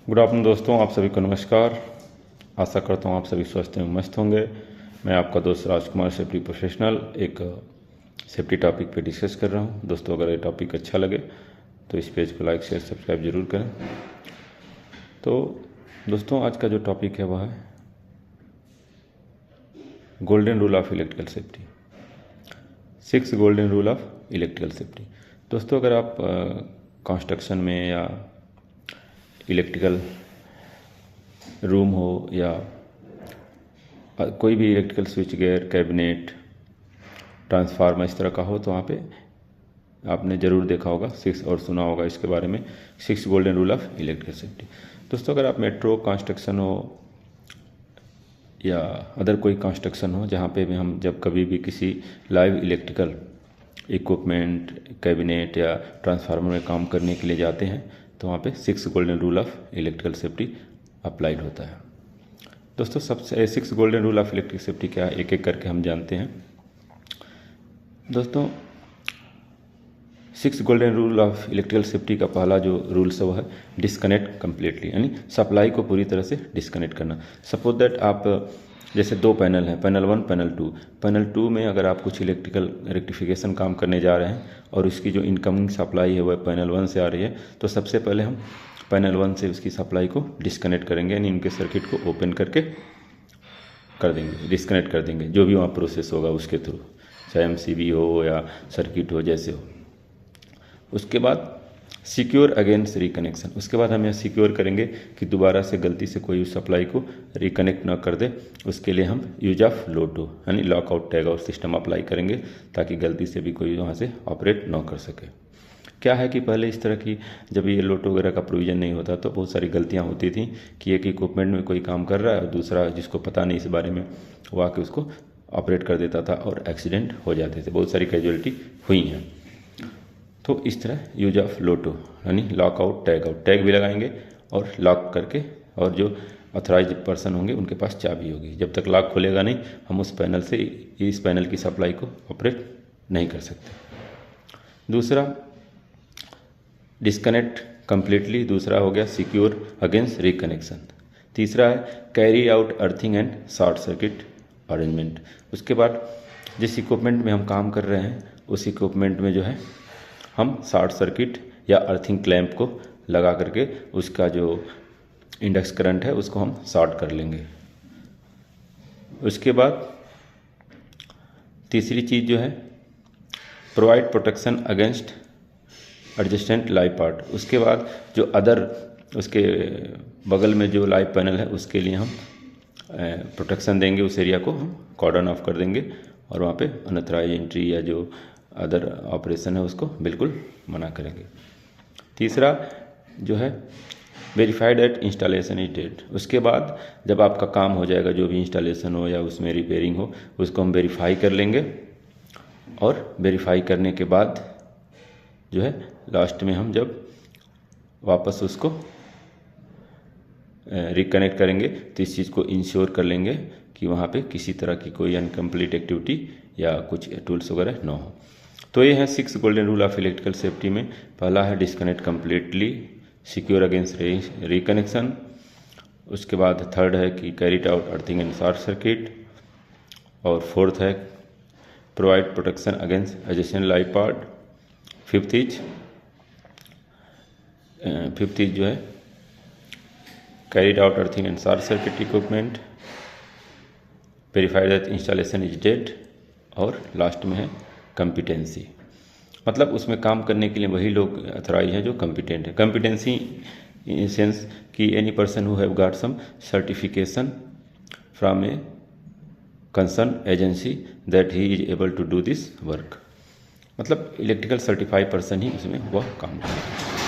Good afternoon दोस्तों, आप सभी को नमस्कार। आशा करता हूँ आप सभी स्वस्थ एवं मस्त होंगे। मैं आपका दोस्त राजकुमार, सेफ्टी प्रोफेशनल, एक सेफ्टी टॉपिक पे डिस्कस कर रहा हूँ। दोस्तों, अगर ये टॉपिक अच्छा लगे तो इस पेज को लाइक शेयर सब्सक्राइब जरूर करें। तो दोस्तों, आज का जो टॉपिक है वह है golden rule of electrical safety, 6 golden rule of electrical safety. दोस्तों, अगर आप कंस्ट्रक्शन में या इलेक्ट्रिकल रूम हो या कोई भी electrical switch gear, cabinet, transformer इस तरह का हो, तो वहाँ पे आपने ज़रूर देखा होगा 6 और सुना होगा इसके बारे में, 6 golden rule of electrical safety. दोस्तों, अगर आप मेट्रो कंस्ट्रक्शन हो या अदर कोई कंस्ट्रक्शन हो जहाँ पे भी हम जब कभी भी किसी लाइव इलेक्ट्रिकल इक्विपमेंट, कैबिनेट या ट्रांसफार्मर में काम करने के लिए जाते हैं, तो वहाँ पे 6 golden rule of electrical safety applied होता है। दोस्तों, सबसे 6 golden rule of electric safety क्या है, एक एक करके हम जानते हैं। दोस्तों, 6 golden rule of electrical safety का पहला जो रूल्स है वो है डिस्कनेक्ट कम्प्लीटली, यानी सप्लाई को पूरी तरह से डिस्कनेक्ट करना। सपोज दैट आप जैसे 2 पैनल हैं, पैनल 1, पैनल 2 में अगर आप कुछ इलेक्ट्रिकल रेक्टिफिकेशन काम करने जा रहे हैं और उसकी जो इनकमिंग सप्लाई है वह पैनल 1 से आ रही है, तो सबसे पहले हम पैनल 1 से उसकी सप्लाई को डिस्कनेक्ट करेंगे, यानी इनके सर्किट को ओपन करके कर देंगे, डिस्कनेक्ट कर देंगे, जो भी वहाँ प्रोसेस होगा उसके थ्रू, चाहे MCB हो या सर्किट हो, जैसे हो। उसके बाद सिक्योर अगेंस्ट रिकनेक्शन, उसके बाद हम यह सिक्योर करेंगे कि दोबारा से गलती से कोई उस सप्लाई को रिकनेक्ट ना कर दे। उसके लिए हम यूज ऑफ लोटो यानी lockout tag out system apply करेंगे, ताकि गलती से भी कोई वहाँ से ऑपरेट ना कर सके। क्या है कि पहले इस तरह की जब ये लोटो वगैरह का प्रोविज़न नहीं होता तो बहुत सारी गलतियाँ होती थी कि एक इक्विपमेंट में कोई काम कर रहा है और दूसरा जिसको पता नहीं इस बारे में वो आके उसको ऑपरेट कर देता था और एक्सीडेंट हो जाते थे, बहुत सारी कैजुअलिटी हुई हैं। तो इस तरह यूज ऑफ लोटो यानी लॉकआउट टैग आउट, टैग भी लगाएंगे और लॉक करके, और जो ऑथराइज पर्सन होंगे उनके पास चाबी होगी। जब तक लॉक खुलेगा नहीं, हम उस पैनल से इस पैनल की सप्लाई को ऑपरेट नहीं कर सकते। दूसरा डिस्कनेक्ट कंप्लीटली, दूसरा हो गया सिक्योर अगेंस्ट रिकनेक्शन। तीसरा है carry out earthing and short circuit arrangement. उसके बाद जिस इक्विपमेंट में हम काम कर रहे हैं उस इक्विपमेंट में जो है हम शॉर्ट सर्किट या अर्थिंग क्लैंप को लगा करके उसका जो इंडक्स करंट है उसको हम शॉर्ट कर लेंगे। उसके बाद तीसरी चीज़ जो है provide protection against adjacent live part. उसके बाद जो अदर उसके बगल में जो लाइव पैनल है उसके लिए हम प्रोटेक्शन देंगे, उस एरिया को हम कॉर्डन ऑफ कर देंगे और वहाँ पे अनऑथराइज एंट्री या जो अदर ऑपरेशन है उसको बिल्कुल मना करेंगे। तीसरा जो है verified at installation is date. उसके बाद जब आपका काम हो जाएगा, जो भी इंस्टॉलेशन हो या उसमें रिपेयरिंग हो, उसको हम वेरीफाई कर लेंगे और वेरीफाई करने के बाद जो है लास्ट में हम जब वापस उसको रिकनेक्ट करेंगे तो इस चीज़ को इंश्योर कर लेंगे कि वहाँ पे किसी तरह की कोई अनकम्प्लीट एक्टिविटी या कुछ टूल्स वगैरह ना हो। तो ये है 6 golden rule of electrical safety में। पहला है disconnect completely, secure against reconnection. उसके बाद थर्ड है कि carry out earthing and short circuit, और फोर्थ है provide protection against adjacent live part. Fifth is जो है carried out earthing and short circuit equipment, verified that installation is dead, और last में है कम्पिटेंसी। मतलब उसमें काम करने के लिए वही लोग अथॉराइज हैं जो कम्पिटेंट है। कम्पिटेंसी इन सेंस कि any person who have got some certification from a concern agency that he is able to do this work. मतलब इलेक्ट्रिकल सर्टिफाइड पर्सन ही उसमें वह काम करेगा।